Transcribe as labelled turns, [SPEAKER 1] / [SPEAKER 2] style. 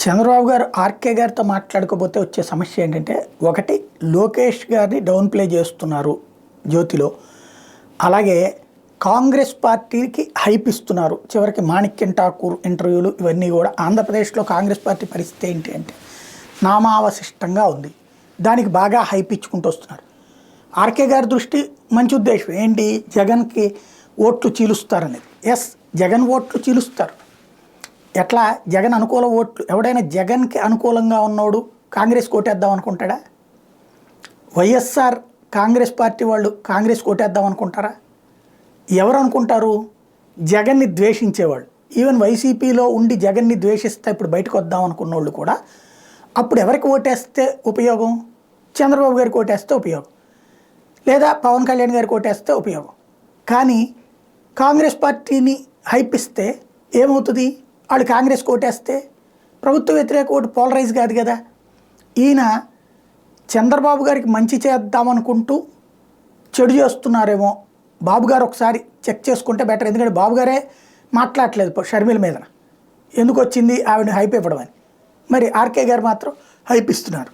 [SPEAKER 1] చంద్రబాబు గారు ఆర్కే గారితో మాట్లాడుకోపోతే వచ్చే సమస్య ఏంటంటే, ఒకటి లోకేష్ గారిని డౌన్ ప్లే చేస్తున్నారు జ్యోతిలో. అలాగే కాంగ్రెస్ పార్టీకి హైప్ ఇస్తున్నారు. చివరికి మాణిక్యం ఠాకూర్ ఇంటర్వ్యూలు ఇవన్నీ కూడా ఆంధ్రప్రదేశ్లో కాంగ్రెస్ పార్టీ పరిస్థితి ఏంటి అంటే నామావశిష్టంగా ఉంది. దానికి బాగా హైప్ ఇచ్చుకుంటూ వస్తున్నారు. ఆర్కే గారి దృష్టి మంచి ఉద్దేశం ఏంటి, జగన్కి ఓట్లు చీలుస్తారనేది. ఎస్, జగన్ ఓట్లు చీలుస్తారు. ఎట్లా? జగన్ అనుకూల ఓట్లు, ఎవడైనా జగన్కి అనుకూలంగా ఉన్నోడు కాంగ్రెస్ కోటేద్దాం అనుకుంటాడా? వైఎస్ఆర్ కాంగ్రెస్ పార్టీ వాళ్ళు కాంగ్రెస్ కోటేద్దాం అనుకుంటారా? ఎవరు అనుకుంటారు? జగన్ని ద్వేషించేవాళ్ళు. ఈవెన్ వైసీపీలో ఉండి జగన్ని ద్వేషిస్తే ఇప్పుడు బయటకు వద్దాం అనుకున్న వాళ్ళు కూడా అప్పుడు ఎవరికి ఓటేస్తే ఉపయోగం? చంద్రబాబు గారికి ఓటేస్తే ఉపయోగం, లేదా పవన్ కళ్యాణ్ గారికి ఓటేస్తే ఉపయోగం. కానీ కాంగ్రెస్ పార్టీని హైప్ ఇస్తే ఏమవుతుంది? వాళ్ళు కాంగ్రెస్ కోటేస్తే ప్రభుత్వ వ్యతిరేక ఓటు పోలరైజ్ కాదు కదా. ఈయన చంద్రబాబు గారికి మంచి చేద్దామనుకుంటూ చెడు చేస్తున్నారేమో. బాబు గారు ఒకసారి చెక్ చేసుకుంటే బెటర్. ఎందుకంటే బాబు గారే మాట్లాడలేదు షర్మిల మీద ఎందుకు వచ్చింది ఆవిడని హైప్ ఇవ్వడం అని. మరి ఆర్కే గారు మాత్రం హైప్ ఇస్తున్నారు.